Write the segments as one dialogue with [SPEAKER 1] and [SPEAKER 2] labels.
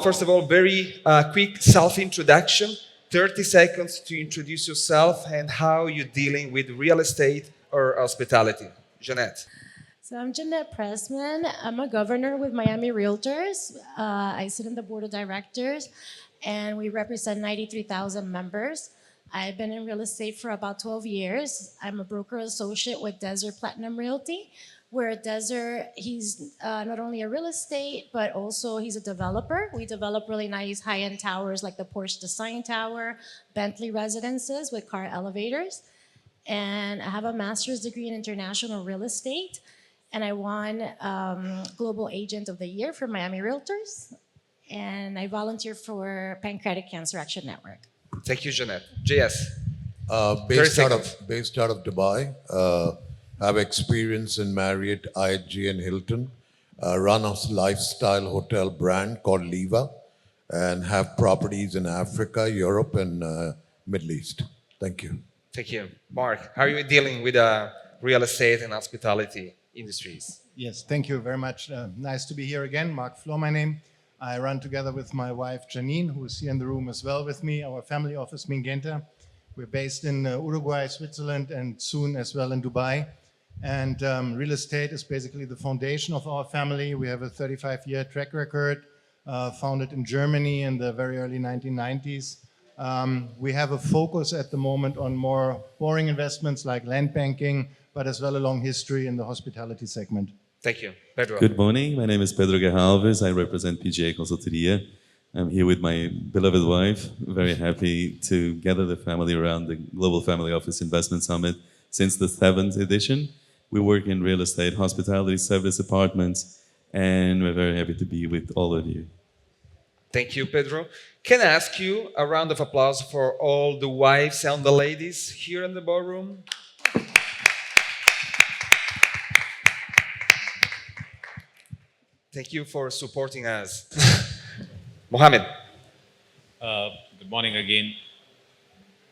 [SPEAKER 1] first of all, very quick self-introduction. 30 seconds to introduce yourself and how you're dealing with real estate or hospitality. Jeanette.
[SPEAKER 2] So I'm Jeanette Pressman. I'm a governor with Miami Realtors. I sit on the board of directors, and we represent 93,000 members. I've been in real estate for about 12 years. I'm a broker associate with Desert Platinum Realty, where Desert, he's not only a real estate, but also he's a developer. We develop really nice high-end towers like the Porsche Design Tower, Bentley residences with car elevators. And I have a master's degree in international real estate. And I won Global Agent of the Year for Miami Realtors. And I volunteer for Pancreatic Cancer Action Network.
[SPEAKER 1] Thank you, Jeanette. JS.
[SPEAKER 3] Based out of Dubai. Have experience in Marriott, IHG, and Hilton. Run a lifestyle hotel brand called Liva, and have properties in Africa, Europe, and Middle East. Thank you.
[SPEAKER 1] Thank you. Mark, how are you dealing with real estate and hospitality industries?
[SPEAKER 4] Yes, thank you very much. Nice to be here again. Mark Flo, my name. I run together with my wife, Janine, who is here in the room as well with me, our family office, Mingenta. We're based in Uruguay, Switzerland, and soon as well in Dubai. And real estate is basically the foundation of our family. We have a 35-year track record, founded in Germany in the very early 1990s. We have a focus at the moment on more boring investments like land banking, but as well a long history in the hospitality segment.
[SPEAKER 1] Thank you. Pedro.
[SPEAKER 5] Good morning. My name is Pedro Guejalves. I represent PGA Consultoria. I'm here with my beloved wife. Very happy to gather the family around the Global Family Office Investment Summit since the 7th edition. We work in real estate, hospitality, service apartments, and we're very happy to be with all of you.
[SPEAKER 1] Thank you, Pedro. Can I ask you a round of applause for all the wives and the ladies here in the ballroom? Thank you for supporting us. Mohammed.
[SPEAKER 6] Good morning again.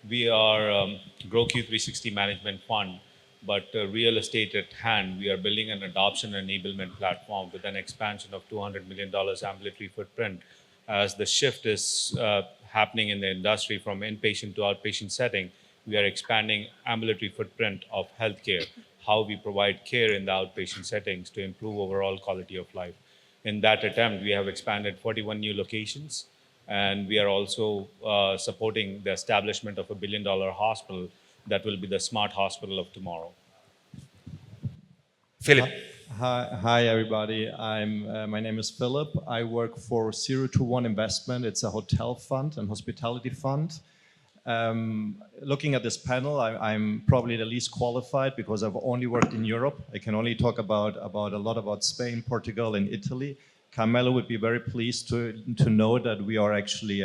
[SPEAKER 6] We are GrowQ 360 Management Fund, but real estate at hand. We are building an adoption enablement platform with an expansion of $200 million ambulatory footprint. As the shift is happening in the industry from inpatient to outpatient setting, we are expanding ambulatory footprint of healthcare, how we provide care in the outpatient settings to improve overall quality of life. In that attempt, we have expanded 41 new locations, and we are also supporting the establishment of a $1 billion hospital that will be the smart hospital of tomorrow.
[SPEAKER 1] Philip.
[SPEAKER 7] Hi everybody. My name is Philip. I work for 021 Investment. It's a hotel fund and hospitality fund. Looking at this panel, I'm probably the least qualified because I've only worked in Europe. I can only talk about a lot about Spain, Portugal, and Italy. Carmelo would be very pleased to know that we are actually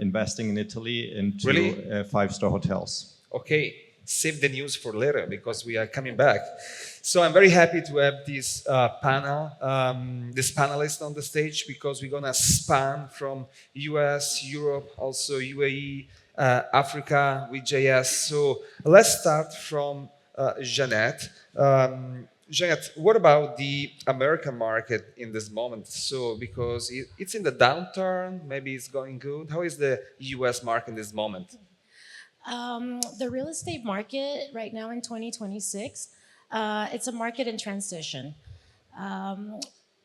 [SPEAKER 7] investing in Italy into
[SPEAKER 1] Really?
[SPEAKER 7] 5-star hotels.
[SPEAKER 1] Okay, save the news for later because we are coming back. So I'm very happy to have this this panelist on the stage because we're gonna span from US, Europe, also UAE, Africa with JS. So let's start from Jeanette. Jeanette, what about the American market in this moment? So because it's in the downturn, maybe it's going good. How is the US market in this moment?
[SPEAKER 2] The real estate market right now in 2026, it's a market in transition.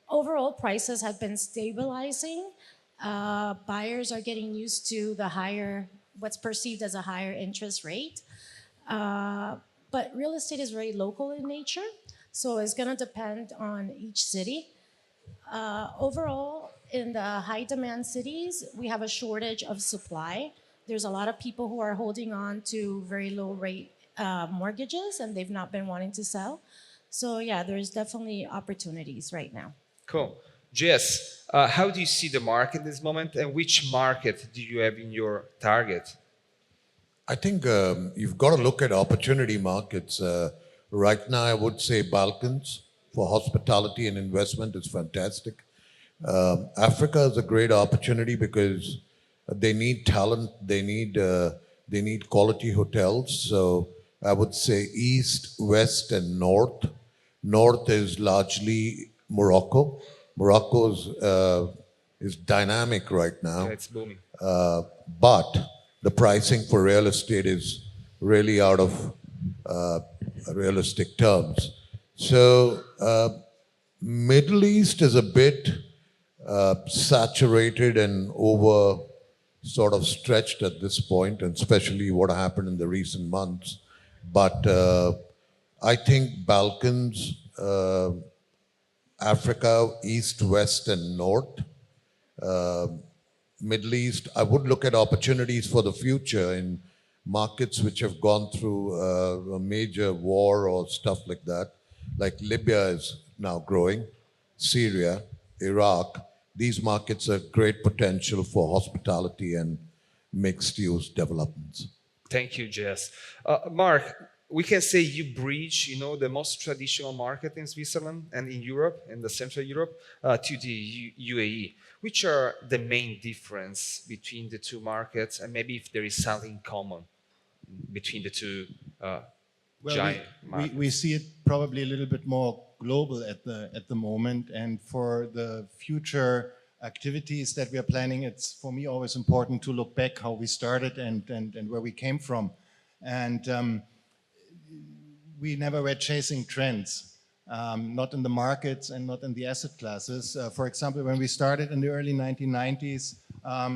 [SPEAKER 2] Overall, prices have been stabilizing. Buyers are getting used to the what's perceived as a higher interest rate. But real estate is very local in nature, so it's going to depend on each city. Overall, in the high demand cities, we have a shortage of supply. There's a lot of people who are holding on to very low rate mortgages and they've not been wanting to sell. So yeah, there's definitely opportunities right now.
[SPEAKER 1] Cool. Jess, how do you see the market in this moment and which market do you have in your target?
[SPEAKER 3] I think you've got to look at opportunity markets. Right now, I would say Balkans for hospitality and investment is fantastic. Africa is a great opportunity because they need talent, they need quality hotels. So I would say East, West, and North. North is largely Morocco. Morocco's is dynamic right now.
[SPEAKER 1] Yeah, it's booming.
[SPEAKER 3] But the pricing for real estate is really out of realistic terms. So Middle East is a bit saturated and over sort of stretched at this point, and especially what happened in the recent months. But I think Balkans, Africa, East, West, and North, Middle East, I would look at opportunities for the future in markets which have gone through a major war or stuff like that. Like Libya is now growing, Syria, Iraq. These markets have great potential for hospitality and mixed-use developments.
[SPEAKER 1] Thank you, Jess. Mark, we can say you bridge, the most traditional market in Switzerland and in Europe, in the Central Europe, to the UAE. Which are the main difference between the two markets, and maybe if there is something common between the two giant markets?
[SPEAKER 4] We see it probably a little bit more global at the moment, and for the future activities that we are planning, it's for me always important to look back how we started and where we came from. And we never were chasing trends, not in the markets and not in the asset classes. For example, when we started in the early 1990s,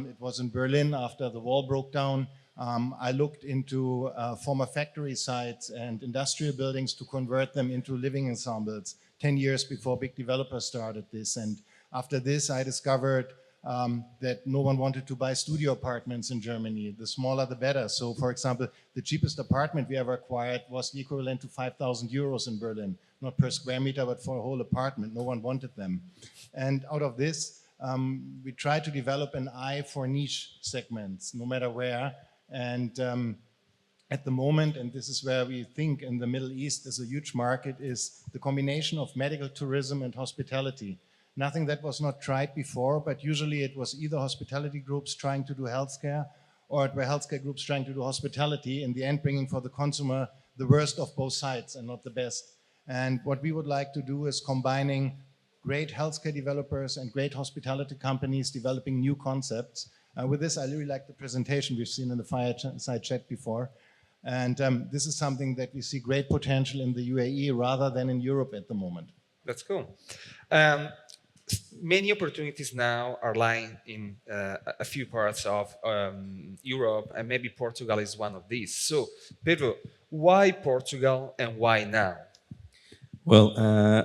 [SPEAKER 4] it was in Berlin after the wall broke down. I looked into former factory sites and industrial buildings to convert them into living ensembles 10 years before big developers started this. And after this, I discovered that no one wanted to buy studio apartments in Germany. The smaller, the better. So, for example, the cheapest apartment we ever acquired was the equivalent to 5,000 euros in Berlin, not per square meter, but for a whole apartment. No one wanted them. And out of this, we tried to develop an eye for niche segments, no matter where. And at the moment, and this is where we think in the Middle East is a huge market, is the combination of medical tourism and hospitality. Nothing that was not tried before, but usually it was either hospitality groups trying to do healthcare, or it were healthcare groups trying to do hospitality, in the end bringing for the consumer the worst of both sides and not the best. And what we would like to do is combining great healthcare developers and great hospitality companies developing new concepts. With this, I really like the presentation we've seen in the fireside chat before. And this is something that we see great potential in the UAE rather than in Europe at the moment.
[SPEAKER 1] That's cool. Many opportunities now are lying in a few parts of Europe, and maybe Portugal is one of these. So, Pedro, why Portugal and why now?
[SPEAKER 5] Well,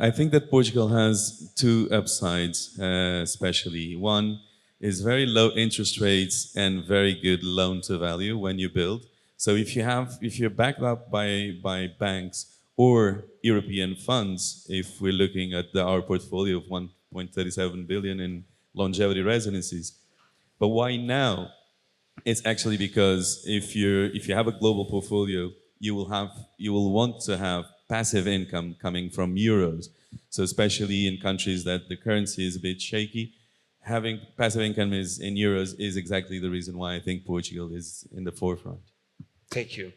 [SPEAKER 5] I think that Portugal has two upsides, especially. One is very low interest rates and very good loan to value when you build. So if you're backed up by banks or European funds, if we're looking at our portfolio of 1.37 billion in longevity residencies. But why now? It's actually because if you have a global portfolio, you will want to have passive income coming from euros. So especially in countries that the currency is a bit shaky, having passive income in euros is exactly the reason why I think Portugal is in the forefront.
[SPEAKER 1] Thank you.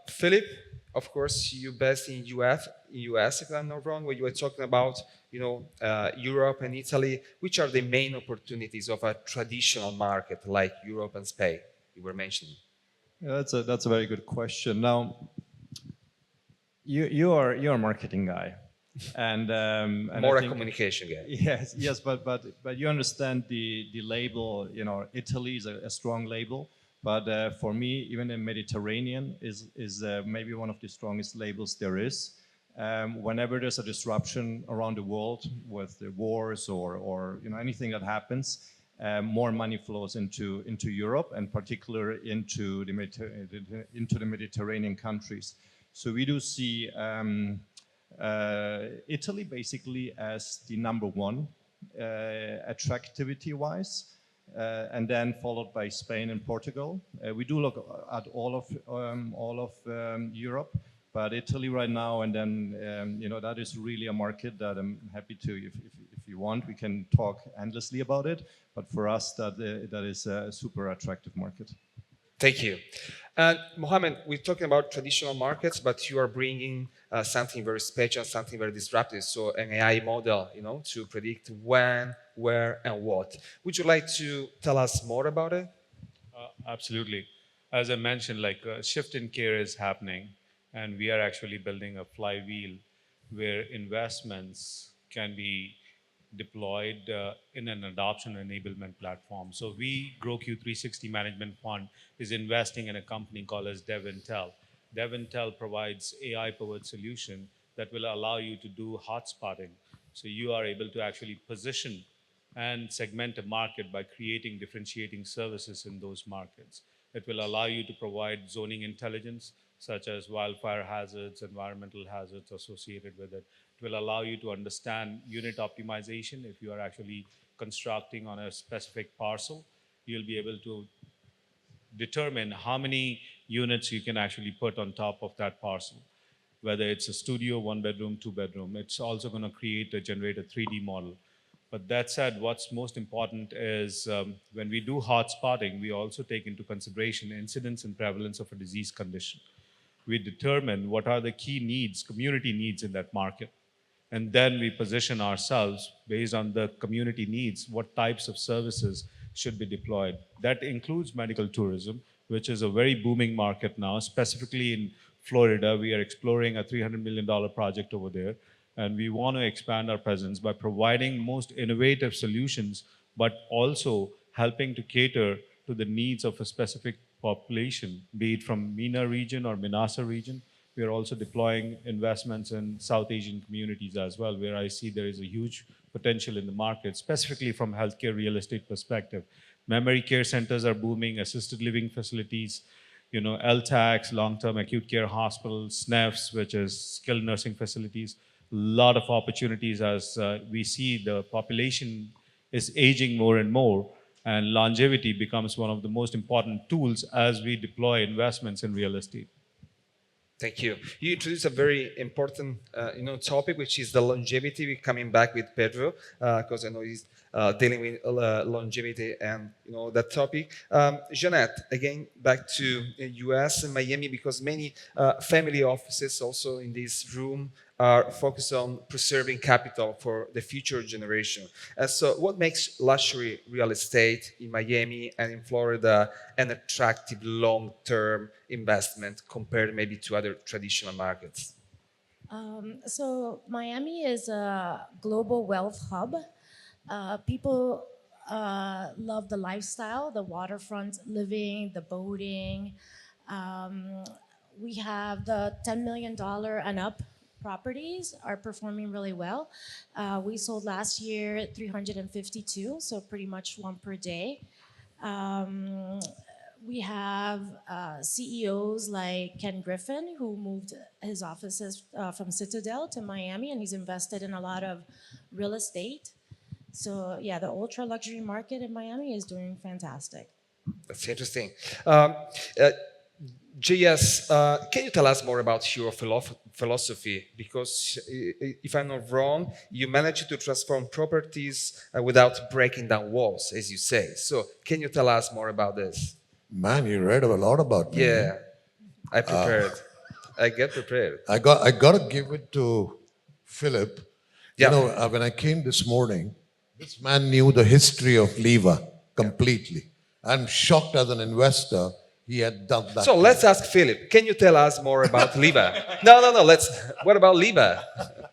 [SPEAKER 1] Philip, of course, you based in US, if I'm not wrong, where you were talking about, Europe and Italy. Which are the main opportunities of a traditional market like Europe and Spain you were mentioning?
[SPEAKER 7] Yeah, that's a very good question. Now, you're a marketing guy, and
[SPEAKER 1] More
[SPEAKER 7] I
[SPEAKER 1] a
[SPEAKER 7] think,
[SPEAKER 1] communication guy.
[SPEAKER 7] yes, but you understand the label. Italy is a strong label, but for me, even the Mediterranean is maybe one of the strongest labels there is. Whenever there's a disruption around the world with the wars or anything that happens, more money flows into Europe, and particularly into the Mediterranean countries. So we do see Italy basically as the number one attractivity-wise, and then followed by Spain and Portugal. We do look at all of Europe, but Italy right now, and then that is really a market that I'm happy to, if you want, we can talk endlessly about it. But for us, that is a super attractive market.
[SPEAKER 1] Thank you. Mohammed, we're talking about traditional markets, but you are bringing something very special, something very disruptive. So an AI model, to predict when where, and what. Would you like to tell us more about it?
[SPEAKER 6] Absolutely. As I mentioned, like a shift in care is happening, and we are actually building a flywheel where investments can be deployed in an adoption enablement platform. So we, GrowQ360 Management Fund, is investing in a company called as DevIntel. DevIntel provides AI-powered solution that will allow you to do hotspotting. So you are able to actually position and segment a market by creating differentiating services in those markets. It will allow you to provide zoning intelligence, such as wildfire hazards, environmental hazards associated with it. It will allow you to understand unit optimization. If you are actually constructing on a specific parcel, you'll be able to determine how many units you can actually put on top of that parcel. Whether it's a studio, 1 bedroom, 2 bedroom, it's also going to generate a 3D model. But that said, what's most important is when we do hot spotting, we also take into consideration incidence and prevalence of a disease condition. We determine what are the key needs, community needs in that market. And then we position ourselves based on the community needs, what types of services should be deployed. That includes medical tourism, which is a very booming market now. Specifically in Florida, we are exploring a $300 million project over there. And we want to expand our presence by providing most innovative solutions, but also helping to cater to the needs of a specific population, be it from MENA region or MENASA region. We are also deploying investments in South Asian communities as well, where I see there is a huge potential in the market, specifically from healthcare real estate perspective. Memory care centers are booming, assisted living facilities, LTACs, long-term acute care hospitals, SNFs, which is skilled nursing facilities. A lot of opportunities as we see the population is aging more and more, and longevity becomes one of the most important tools as we deploy investments in real estate.
[SPEAKER 1] Thank you. You introduced a very important, topic, which is the longevity. We're coming back with Pedro because I know he's dealing with longevity and that topic. Jeanette, again back to U.S. and Miami, because many family offices also in this room are focused on preserving capital for the future generation. So what makes luxury real estate in Miami and in Florida an attractive long-term investment compared maybe to other traditional markets?
[SPEAKER 2] So Miami is a global wealth hub. People love the lifestyle, the waterfront living, the boating. We have the $10 million and up properties are performing really well. We sold last year 352, so pretty much one per day. We have CEOs like Ken Griffin, who moved his offices from Citadel to Miami, and he's invested in a lot of real estate. So yeah, the ultra luxury market in Miami is doing fantastic.
[SPEAKER 1] That's interesting. JS, can you tell us more about your philosophy? Because if I'm not wrong, you managed to transform properties without breaking down walls, as you say. So can you tell us more about this?
[SPEAKER 3] Man, you read a lot about me.
[SPEAKER 1] Yeah, I prepared. I get prepared.
[SPEAKER 3] I got to give it to Philip.
[SPEAKER 1] Yeah.
[SPEAKER 3] When I came this morning, this man knew the history of Leva completely. I'm shocked as an investor he had done that.
[SPEAKER 1] So let's ask Philip. Can you tell us more about Leva? No. What about Leva?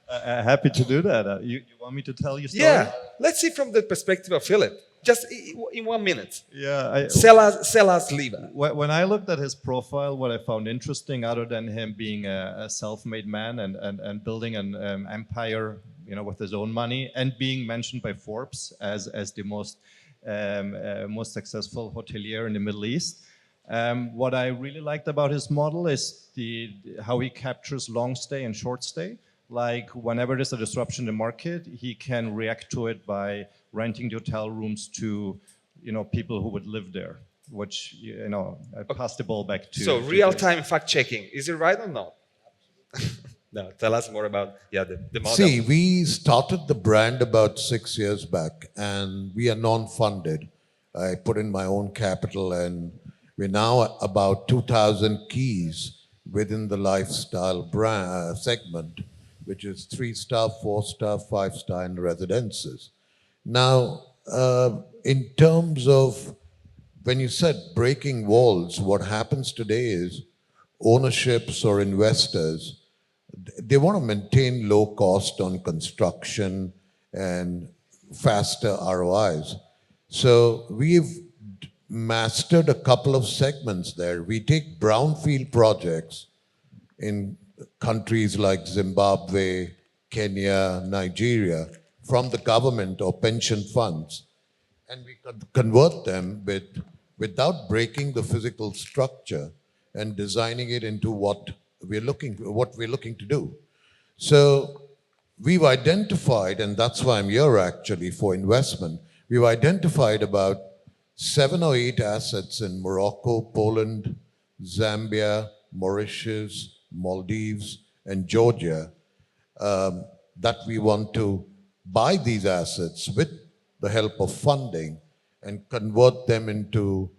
[SPEAKER 7] Happy to do that. You want me to tell you story?
[SPEAKER 1] Yeah. Let's see from the perspective of Philip. Just in 1 minute.
[SPEAKER 7] Yeah.
[SPEAKER 1] Sell us Leva.
[SPEAKER 7] When I looked at his profile, what I found interesting, other than him being a self-made man and building an empire, with his own money, and being mentioned by Forbes as the most successful hotelier in the Middle East. What I really liked about his model is how he captures long stay and short stay. Like whenever there's a disruption in the market, he can react to it by renting the hotel rooms to, people who would live there. Which I pass the ball back to.
[SPEAKER 1] So real-time fact-checking, is it right or not? No, tell us more about the model.
[SPEAKER 3] See, we started the brand about 6 years back, and we are non-funded. I put in my own capital, and we're now about 2,000 keys within the lifestyle brand segment, which is 3-star, 4-star, 5-star, and residences. Now, in terms of when you said breaking walls, what happens today is ownerships or investors, they want to maintain low cost on construction and faster ROIs. So we've mastered a couple of segments there. We take brownfield projects in countries like Zimbabwe, Kenya, Nigeria, from the government or pension funds, and we could convert them without breaking the physical structure and designing it into what we're looking to do. So we've identified, and that's why I'm here actually for investment, we've identified about 7 or 8 assets in Morocco, Poland, Zambia, Mauritius, Maldives, and Georgia that we want to buy these assets with the help of funding and convert them into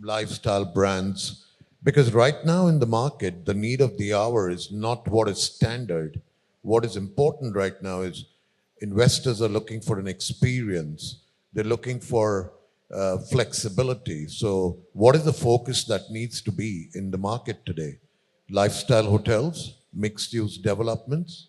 [SPEAKER 3] lifestyle brands. Because right now in the market, the need of the hour is not what is standard. What is important right now is investors are looking for an experience. They're looking for flexibility. So what is the focus that needs to be in the market today? Lifestyle hotels, mixed-use developments,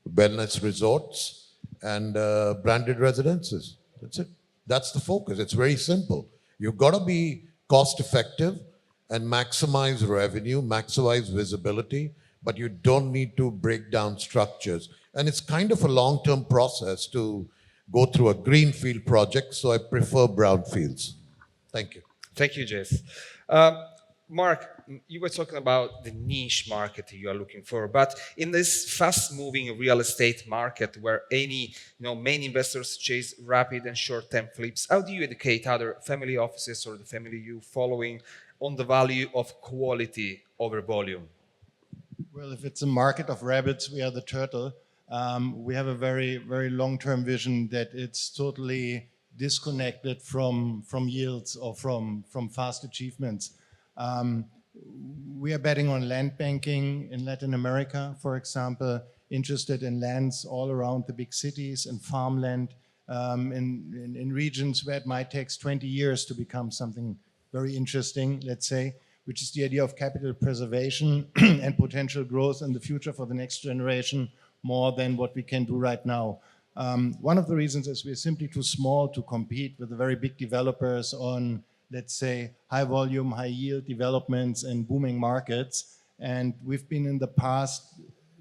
[SPEAKER 3] wellness resorts, and branded residences. That's it. That's the focus. It's very simple. You've got to be cost-effective and maximize revenue, maximize visibility, but you don't need to break down structures. And it's kind of a long-term process to go through a greenfield project, so I prefer brownfields. Thank you.
[SPEAKER 1] Thank you, Jess. Mark, you were talking about the niche market you are looking for, but in this fast-moving real estate market where many investors chase rapid and short-term flips, how do you educate other family offices or the family you following on the value of quality over volume?
[SPEAKER 4] Well, if it's a market of rabbits, we are the turtle. We have a very, very long-term vision that it's totally disconnected from yields or from fast achievements. We are betting on land banking in Latin America, for example, interested in lands all around the big cities and farmland in regions where it might take 20 years to become something very interesting, let's say, which is the idea of capital preservation and potential growth in the future for the next generation more than what we can do right now. One of the reasons is we're simply too small to compete with the very big developers on, let's say, high volume, high yield developments and booming markets. And we've been in the past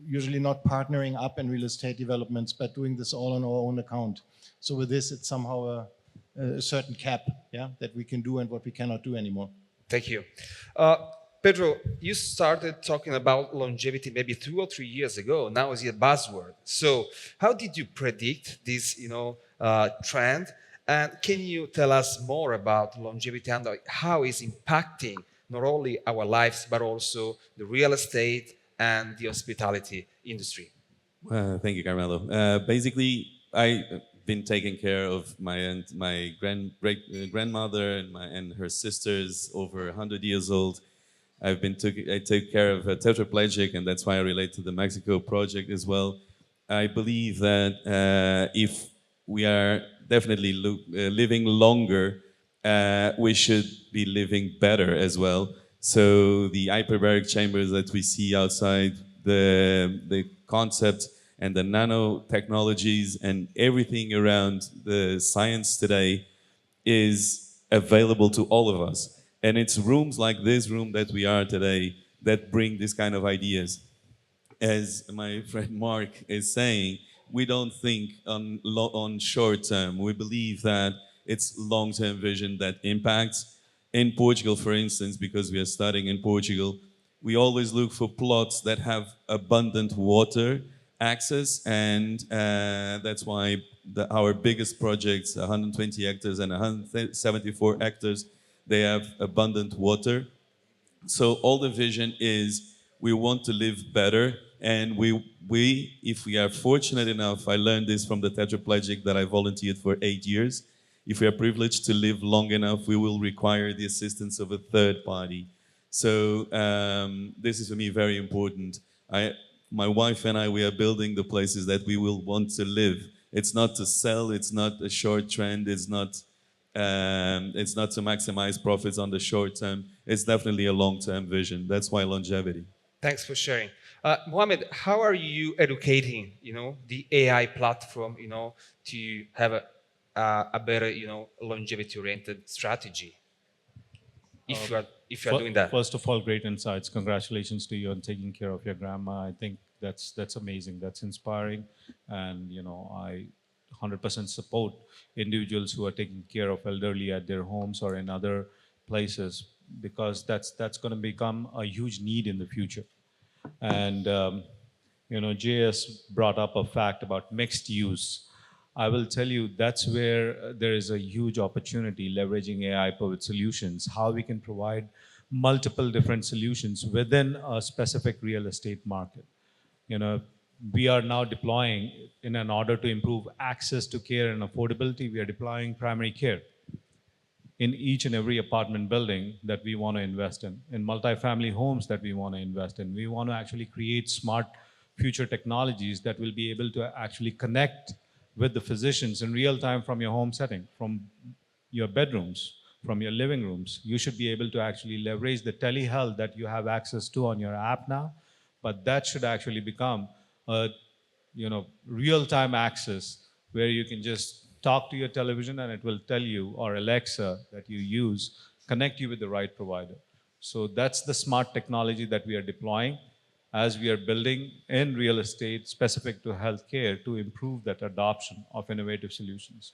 [SPEAKER 4] usually not partnering up in real estate developments, but doing this all on our own account. So with this, it's somehow a certain cap, yeah, that we can do and what we cannot do anymore.
[SPEAKER 1] Thank you. Pedro, you started talking about longevity maybe 2 or 3 years ago. Now it's a buzzword. So how did you predict this, trend? And can you tell us more about longevity and how it's impacting not only our lives, but also the real estate and the hospitality industry?
[SPEAKER 5] Thank you, Carmelo. Basically, I've been taking care of my grandmother and her sisters over 100 years old. I take care of a tetraplegic, and that's why I relate to the Mexico project as well. I believe that if we are definitely living longer, we should be living better as well. So the hyperbaric chambers that we see outside, the concept and the nanotechnologies and everything around the science today is available to all of us. And it's rooms like this room that we are today that bring this kind of ideas. As my friend Mark is saying, we don't think on short term. We believe that it's long-term vision that impacts. In Portugal, for instance, because we are studying in Portugal, we always look for plots that have abundant water access, and that's why our biggest projects, 120 hectares and 174 hectares, they have abundant water. So all the vision is we want to live better, and we, if we are fortunate enough, I learned this from the tetraplegic that I volunteered for 8 years, if we are privileged to live long enough, we will require the assistance of a third party. So this is for me very important. My wife and I, we are building the places that we will want to live. It's not to sell. It's not a short trend. It's not to maximize profits on the short term. It's definitely a long-term vision. That's why longevity.
[SPEAKER 1] Thanks for sharing. Mohammed, how are you educating, the AI platform, to have a better, longevity-oriented strategy? If you are doing that.
[SPEAKER 6] First of all, great insights. Congratulations to you on taking care of your grandma. I think that's amazing. That's inspiring, and I 100% support individuals who are taking care of elderly at their homes or in other places, because that's going to become a huge need in the future. And JS brought up a fact about mixed use. I will tell you that's where there is a huge opportunity leveraging AI-powered solutions, how we can provide multiple different solutions within a specific real estate market. We are now deploying, in an order to improve access to care and affordability, we are deploying primary care in each and every apartment building that we want to invest in multifamily homes that we want to invest in. We want to actually create smart future technologies that will be able to actually connect with the physicians in real time from your home setting, from your bedrooms, from your living rooms. You should be able to actually leverage the telehealth that you have access to on your app now, but that should actually become a real-time access where you can just talk to your television and it will tell you, or Alexa that you use, connect you with the right provider. So that's the smart technology that we are deploying as we are building in real estate specific to healthcare to improve that adoption of innovative solutions.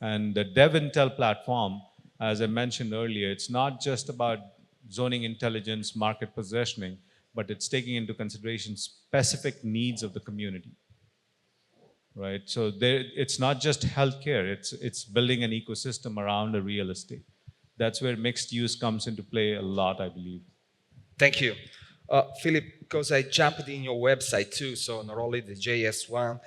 [SPEAKER 6] And the DevIntel platform, as I mentioned earlier, it's not just about zoning intelligence, market positioning, but it's taking into consideration specific needs of the community, right? So it's not just healthcare, it's building an ecosystem around the real estate. That's where mixed use comes into play a lot, I believe.
[SPEAKER 1] Thank you. Philip, because I jumped in your website too, so not only the JS one.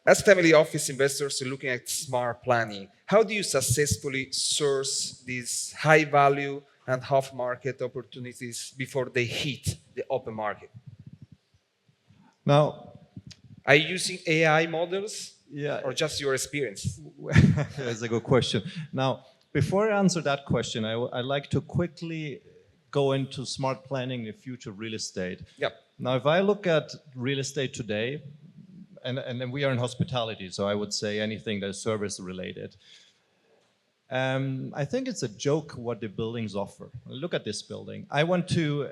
[SPEAKER 1] As family office investors looking at smart planning, how do you successfully source these high value and half market opportunities before they hit the open market?
[SPEAKER 7] Now,
[SPEAKER 1] are you using AI models,
[SPEAKER 7] yeah,
[SPEAKER 1] or just your experience?
[SPEAKER 7] that's a good question. Now, before I answer that question, I'd like to quickly go into smart planning in the future of real estate.
[SPEAKER 1] Yep.
[SPEAKER 7] Now, if I look at real estate today, and we are in hospitality, so I would say anything that is service related. I think it's a joke what the buildings offer. Look at this building. I went to,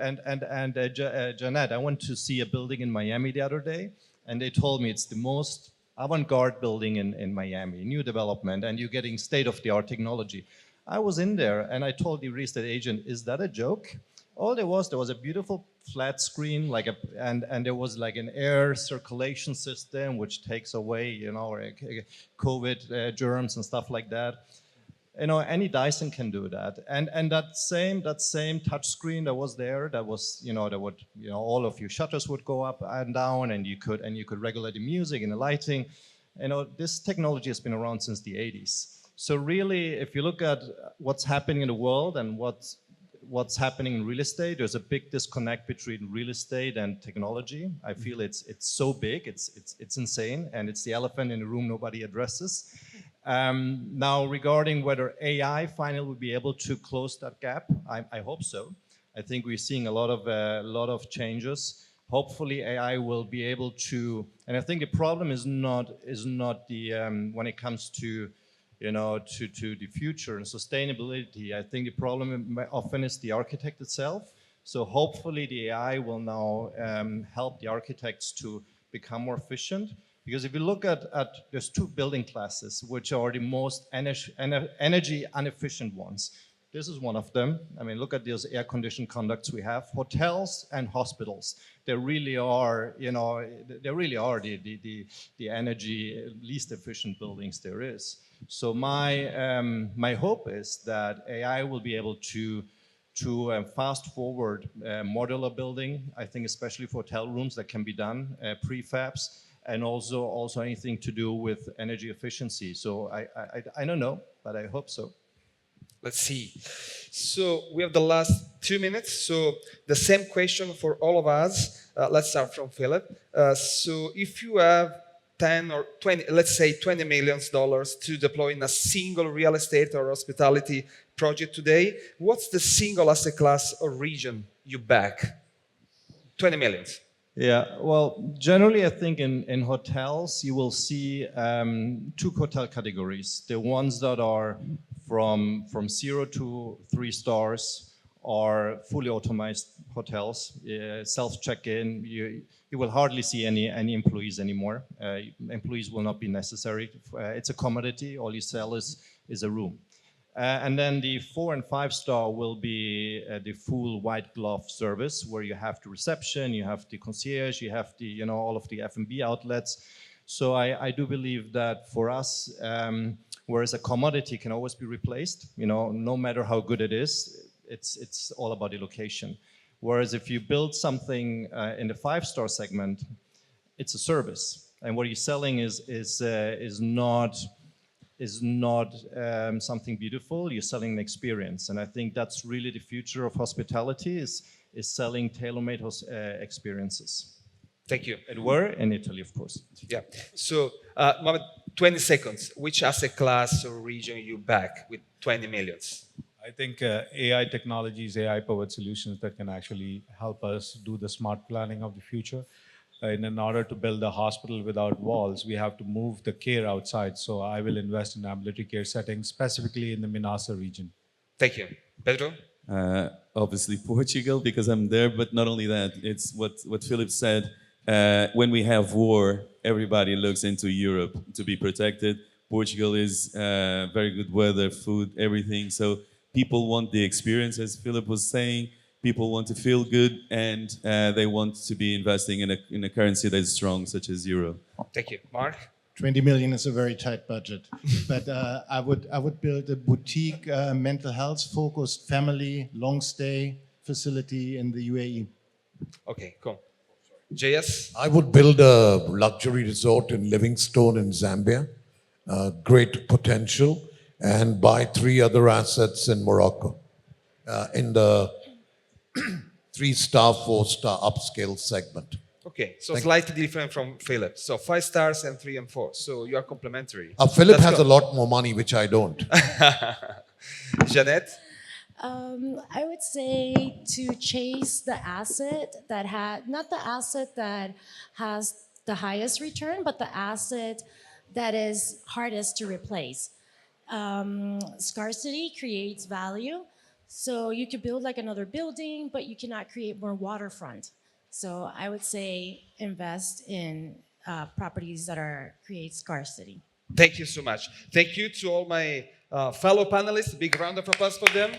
[SPEAKER 7] Janet, I went to see a building in Miami the other day, and they told me it's the most avant-garde building in Miami, new development, and you're getting state-of-the-art technology. I was in there, and I told the real estate agent, is that a joke? All there was a beautiful flat screen, and there was like an air circulation system, which takes away, COVID germs and stuff like that. Any Dyson can do that, and that same touch screen that was there, that was all of your shutters would go up and down, and you could regulate the music and the lighting. This technology has been around since the 80s. So really, if you look at what's happening in the world and what's happening in real estate, there's a big disconnect between real estate and technology. I feel it's so big, it's insane, and it's the elephant in the room nobody addresses. Now, regarding whether AI finally will be able to close that gap, I hope so. I think we're seeing a lot of changes. Hopefully, AI will be able to, and I think the problem is not the when it comes to to the future and sustainability. I think the problem often is the architect itself. So hopefully, the AI will now help the architects to become more efficient. Because if you look at there's two building classes, which are the most energy inefficient ones. This is one of them. I mean, look at those air-conditioned conducts we have. Hotels and hospitals. They really are, the energy least efficient buildings there is. So my hope is that AI will be able to fast forward modular building. I think especially for hotel rooms that can be done prefabs. And also anything to do with energy efficiency. So I don't know, but I hope so.
[SPEAKER 1] Let's see. So we have the last 2 minutes. So the same question for all of us. Let's start from Philip. So if you have 10 or 20, let's say $20 million to deploy in a single real estate or hospitality project today, what's the single asset class or region you back? 20 million.
[SPEAKER 7] Yeah, well, generally, I think in hotels, you will see two hotel categories. The ones that are from 0 to 3 stars are fully automated hotels, self check-in. You will hardly see any employees anymore. Employees will not be necessary. It's a commodity. All you sell is a room. And then the 4 and 5 star will be the full white glove service, where you have the reception, you have the concierge, you have the all of the F&B outlets. So I do believe that for us, whereas a commodity can always be replaced, no matter how good it is, it's all about the location. Whereas if you build something in the 5-star segment, it's a service, and what you're selling is not something beautiful. You're selling an experience, and I think that's really the future of hospitality is selling tailor-made experiences.
[SPEAKER 1] Thank you.
[SPEAKER 7] And we're in Italy, of course.
[SPEAKER 1] Yeah. So, Mohamed, 20 seconds. Which asset class or region you back with 20 millions?
[SPEAKER 6] I think AI technologies, AI-powered solutions that can actually help us do the smart planning of the future. In order to build a hospital without walls, we have to move the care outside. So I will invest in ambulatory care settings, specifically in the Minasa region.
[SPEAKER 1] Thank you. Pedro?
[SPEAKER 5] Obviously Portugal, because I'm there, but not only that, it's what Philip said. When we have war, everybody looks into Europe to be protected. Portugal is very good weather, food, everything. So people want the experience, as Philip was saying. People want to feel good, and they want to be investing in a currency that is strong, such as euro.
[SPEAKER 1] Thank you. Mark?
[SPEAKER 4] 20 million is a very tight budget, but I would build a boutique mental health focused family long stay facility in the UAE.
[SPEAKER 1] Okay, cool. JS?
[SPEAKER 3] I would build a luxury resort in Livingstone in Zambia, great potential, and buy 3 other assets in Morocco in the 3-star, 4-star upscale segment.
[SPEAKER 1] Okay, so slightly different from Philip. So 5 stars and 3 and 4. So you are complementary.
[SPEAKER 3] Philip
[SPEAKER 1] Let's
[SPEAKER 3] has
[SPEAKER 1] go.
[SPEAKER 3] a lot more money, which I don't.
[SPEAKER 1] Jeanette?
[SPEAKER 2] I would say to chase the asset that not the asset that has the highest return, but the asset that is hardest to replace. Scarcity creates value. So you could build like another building, but you cannot create more waterfront. So I would say invest in properties that create scarcity.
[SPEAKER 1] Thank you so much. Thank you to all my fellow panelists. Big round of applause for them.